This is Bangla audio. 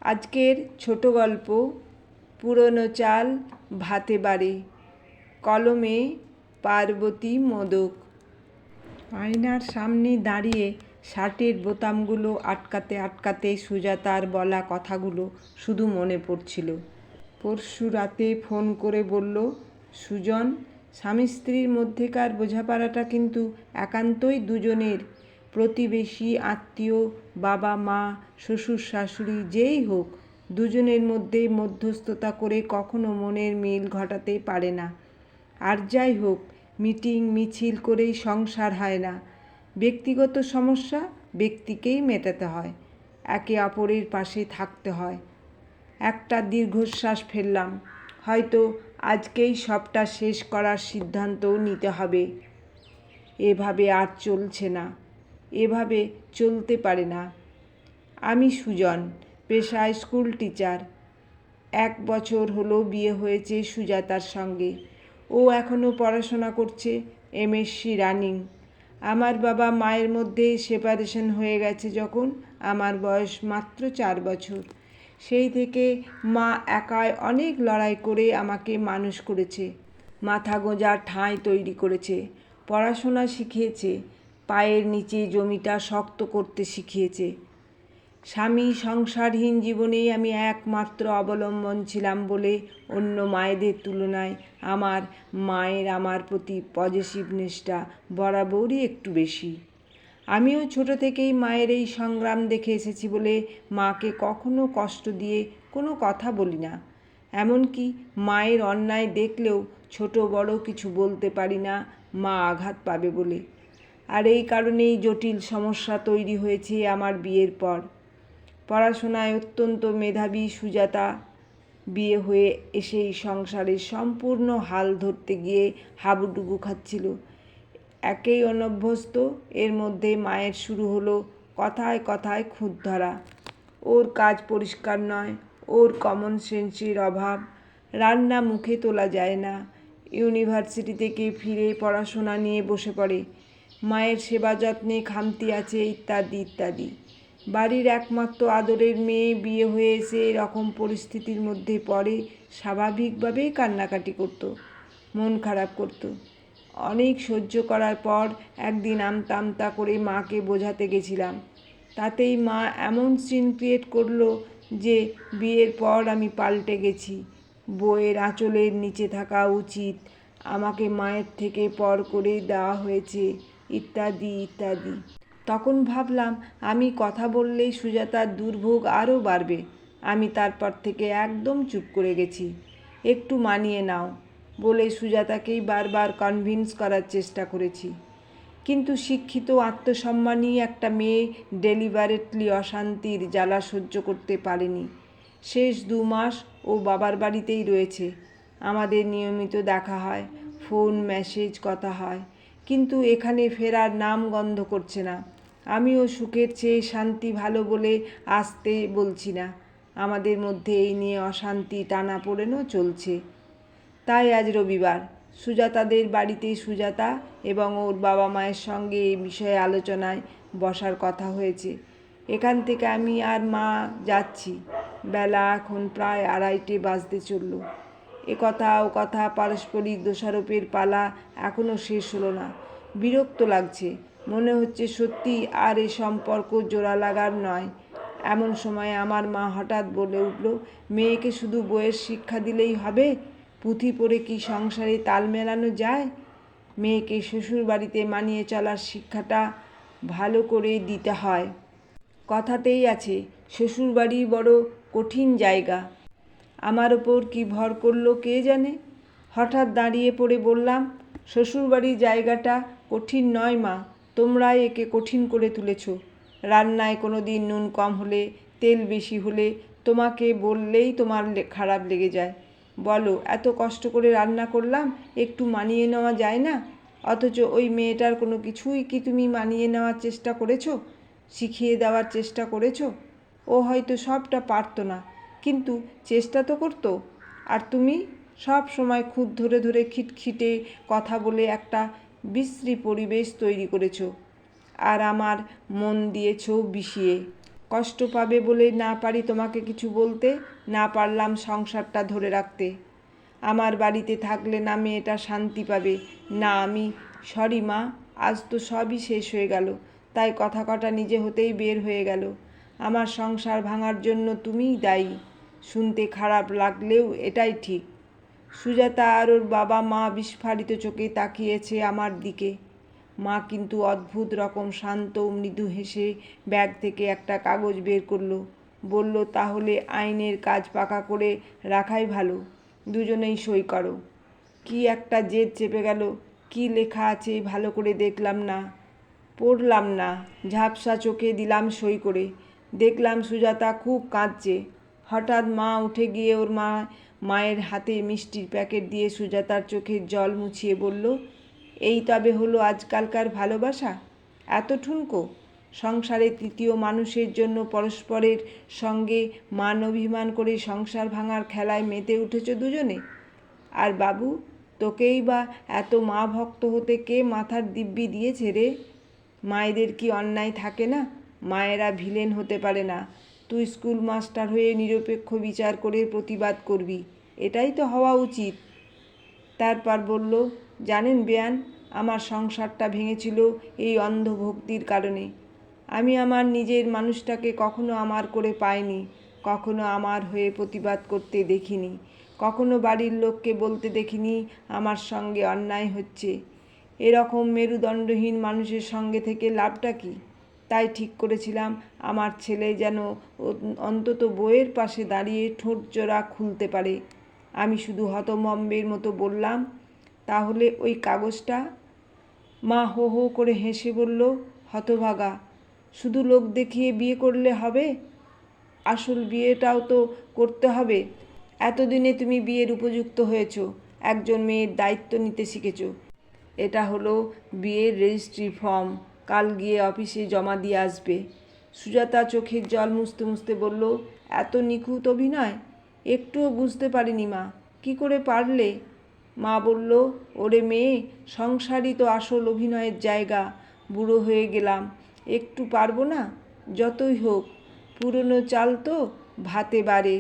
আজকের ছোট গল্প পুরনো চাল ভাতে বাড়ে। কলমে পার্বতী মোদক। আয়নার সামনে দাঁড়িয়ে শার্টের বোতামগুলো আটকাতে আটকাতে সুজাতার বলা কথাগুলো শুধু মনে পড়ছিল। পরশু রাতে ফোন করে বলল, সুজন, স্বামী স্ত্রীর মধ্যেকার বোঝাপড়াটা কিন্তু একান্তই দুজনের। প্রতিবেশী, আত্মীয়, বাবা মা, শ্বশুর শাশুড়ি যেই হোক, দুজনের মধ্যে মধ্যস্থতা করে কখনো মনের মিল ঘটাতে পারে না। আর যাই হোক, মিটিং মিছিল করেই সংসার হয় না। ব্যক্তিগত সমস্যা ব্যক্তিকেই মেটাতে হয়, একে অপরের পাশে থাকতে হয়। একটা দীর্ঘশ্বাস ফেললাম। হয়তো আজকেই সবটা শেষ করার সিদ্ধান্তও নিতে হবে। এভাবে আর চলছে না, এভাবে চলতে পারে না। আমি সুজন, পেশায় স্কুল টিচার। 1 বছর হলো বিয়ে হয়েছে সুজাতার সঙ্গে। ও এখনও পড়াশোনা করছে, MSc রানিং। আমার বাবা মায়ের মধ্যে সেপারেশন হয়ে গেছে যখন আমার বয়স মাত্র 4 বছর। সেই থেকে মা একাই অনেক লড়াই করে আমাকে মানুষ করেছে, মাথা গোঁজার ঠাঁই তৈরি করেছে, পড়াশোনা শিখিয়েছে, পায়ের নিচে জমিটা শক্ত করতে শিখিয়েছে। স্বামী সংসারহীন জীবনেই আমি একমাত্র অবলম্বন ছিলাম বলে অন্য মায়েদের তুলনায় আমার মায়ের আমার প্রতি পজেসিভনেসটা বরাবরই একটু বেশি। আমিও ছোট থেকেই মায়ের এই সংগ্রাম দেখে এসেছি বলে মাকে কখনো কষ্ট দিয়ে কোনো কথা বলি না। এমনকি মায়ের অন্যায় দেখলেও ছোট বড় কিছু বলতে পারি না, মা আঘাত পাবে বলে। আর এই কারণেই জটিল সমস্যা তৈরি হয়েছে আমার বিয়ের পর। পড়াশোনায় অত্যন্ত মেধাবী সুজাতা বিয়ে হয়ে এসেই সংসারের সম্পূর্ণ হাল ধরতে গিয়ে হাবুডুবু খাচ্ছিল। একেই অনভ্যস্ত, এর মধ্যে মায়ের শুরু হলো কথায় কথায় খুঁত ধরা। ওর কাজ পরিষ্কার নয়, ওর কমন সেন্সের অভাব, রান্না মুখে তোলা যায় না, ইউনিভার্সিটি থেকে ফিরে পড়াশোনা নিয়ে বসে পড়ে, মায়ের সেবা যত্নে খামতি আছে, ইত্যাদি ইত্যাদি। বাড়ির একমাত্র আদরের মেয়ে বিয়ে হয়ে এসে এরকম পরিস্থিতির মধ্যে পড়ে স্বাভাবিকভাবেই কান্নাকাটি করতো, মন খারাপ করতো। অনেক সহ্য করার পর একদিন আমতা আমতা করে মাকে বোঝাতে গেছিলাম। তাতেই মা এমন সিন ক্রিয়েট করলো যে বিয়ের পর আমি পাল্টে গেছি, বউয়ের আঁচলের নিচে থাকা উচিত, আমাকে মায়ের থেকে পর করে দেওয়া হয়েছে, ইত্যাদি ইত্যাদি। তখন ভাবলাম আমি কথা বললেই সুজাতার দুর্ভোগ আরও বাড়বে। আমি তারপর থেকে একদম চুপ করে গেছি। একটু মানিয়ে নাও বলে সুজাতাকেই বারবার কনভিন্স করার চেষ্টা করেছি। কিন্তু শিক্ষিত আত্মসম্মানী একটা মেয়ে ডেলিবারেটলি অশান্তির জ্বালা সহ্য করতে পারেনি। শেষ 2 মাস ও বাবার বাড়িতেই রয়েছে। আমাদের নিয়মিত দেখা হয়, ফোন মেসেজ কথা হয়, কিন্তু এখানে ফেরার নাম গন্ধ করছে না। আমিও সুখের চেয়ে শান্তি ভালো বলে আসতে বলছি না। আমাদের মধ্যে এই নিয়ে অশান্তি টানাপোড়েনও চলছে। তাই আজ রবিবার সুজাতাদের বাড়িতে সুজাতা এবং ওর বাবা মায়ের সঙ্গে এই বিষয়ে আলোচনায় বসার কথা হয়েছে। এখান থেকে আমি আর মা যাচ্ছি। বেলা এখন প্রায় 2:30 বাজতে চলল। এ কথা ও কথা পারস্পরিক দোষারোপের পালা এখনও শেষ হলো না। বিরক্ত লাগছে, মনে হচ্ছে সত্যি আর এ সম্পর্ক জোড়া লাগার নয়। এমন সময় আমার মা হঠাৎ বলে উঠল, মেয়েকে শুধু বইয়ের শিক্ষা দিলেই হবে? পুঁথি পড়ে কি সংসারে তাল মেলানো যায়? মেয়েকে শ্বশুর বাড়িতে মানিয়ে চলার শিক্ষাটা ভালো করে দিতে হয়। কথাতেই আছে, শ্বশুরবাড়ি বড় কঠিন জায়গা। আমার ওপর কি ভর করলো কে জানে। হঠাৎ দাঁড়িয়ে পড়ে বললাম, শ্বশুরবাড়ির জায়গাটা কঠিন নয় মা, তোমরাই একে কঠিন করে তুলেছ। রান্নায় কোনো দিন নুন কম হলে, তেল বেশি হলে তোমাকে বললেই তোমার খারাপ লেগে যায়। বলো, এত কষ্ট করে রান্না করলাম, একটু মানিয়ে নেওয়া যায় না? অথচ ওই মেয়েটার কোনো কিছুই কি তুমি মানিয়ে নেওয়ার চেষ্টা করেছো, শিখিয়ে দেওয়ার চেষ্টা করেছো? ও হয়তো সবটা পারতো না, কিন্তু চেষ্টা তো করতো। আর তুমি সব সময় খুঁত ধরে ধরে খিটখিটে কথা বলে একটা বিশ্রী পরিবেশ তৈরি করেছো, আর আমার মন দিয়েছো বিষিয়ে। কষ্ট পাবে বলে না পারি তোমাকে কিছু বলতে, না পারলাম সংসারটা ধরে রাখতে। আমার বাড়িতে থাকলে না মেয়েটা শান্তি পাবে, না আমি। সরি মা, আজ তো সবই শেষ হয়ে গেল, তাই কথা কটা নিজে হতেই বের হয়ে গেল। আমার সংসার ভাঙার জন্য তুমিই দায়ী। শুনতে খারাপ লাগলেও এটাই ঠিক। সুজাতা আর ওর বাবা মা বিস্ফারিত চোখে তাকিয়েছে আমার দিকে। মা কিন্তু অদ্ভুত রকম শান্ত মৃদু হেসে ব্যাগ থেকে একটা কাগজ বের করলো। বলল, তাহলে আইনের কাজ পাকা করে রাখাই ভালো, দুজনেই সই করো। কি একটা জেদ চেপে গেল। কি লেখা আছে ভালো করে দেখলাম না, পড়লাম না, ঝাপসা চোখে দিলাম সই করে। দেখলাম সুজাতা খুব কাঁদছে। হঠাৎ মা উঠে গিয়ে ওর মায়ের হাতে মিষ্টির প্যাকেট দিয়ে সুজাতার চোখের জল মুছিয়ে বলল, এই তবে হলো আজকালকার ভালোবাসা, এত ঠুনকো? সংসারে তৃতীয় মানুষের জন্য পরস্পরের সঙ্গে মান অভিমান করে সংসার ভাঙার খেলায় মেতে উঠেছ দুজনে। আর বাবু, তোকেই বা এত মা ভক্ত হতে কে মাথার দিব্যি দিয়েছে রে? মায়েদের কি অন্যায় থাকে না? মায়েরা ভিলেন হতে পারে না। তুই স্কুল মাস্টার হয়ে নিরপেক্ষ বিচার করে প্রতিবাদ করবি, এটাই তো হওয়া উচিত। তারপর বলল, জানেন বেয়ান, আমার সংসারটা ভেঙেছিল এই অন্ধভক্তির কারণে। আমি আমার নিজের মানুষটাকে কখনো আমার করে পাইনি, কখনো আমার হয়ে প্রতিবাদ করতে দেখিনি, কখনো বাড়ির লোককে বলতে দেখিনি আমার সঙ্গে অন্যায় হচ্ছে। এরকম মেরুদণ্ডহীন মানুষের সঙ্গে থেকে লাভটা কী? তাই ঠিক করেছিলাম আমার ছেলে যেন অন্তত বউয়ের পাশে দাঁড়িয়ে ঠোঁট জোড়া খুলতে পারে। আমি শুধু হতভম্বের মতো বললাম, তাহলে ওই কাগজটা? মা হো হো করে হেসে বলল, হতভাগা, শুধু লোক দেখিয়ে বিয়ে করলে হবে? আসল বিয়েটাও তো করতে হবে। এতদিনে তুমি বিয়ের উপযুক্ত হয়েছ, একজন মেয়ের দায়িত্ব নিতে শিখেছ। এটা হলো বিয়ের রেজিস্ট্রি ফর্ম, কাল গিয়ে অফিসে জমা দিয়ে আসবে। সুজাতা চোখের জল মুছতে মুছতে বলল, এত নিখুঁত অভিনয়? একটুও বুঝতে পারিনি মা, কি করে পারলে? মা বলল, ওরে মেয়ে, সংসারই তো আসল অভিনয়ের জায়গা। বুড়ো হয়ে গেলাম, একটু পারবো না? যতই হোক, পুরনো চাল তো ভাতে বাড়ে।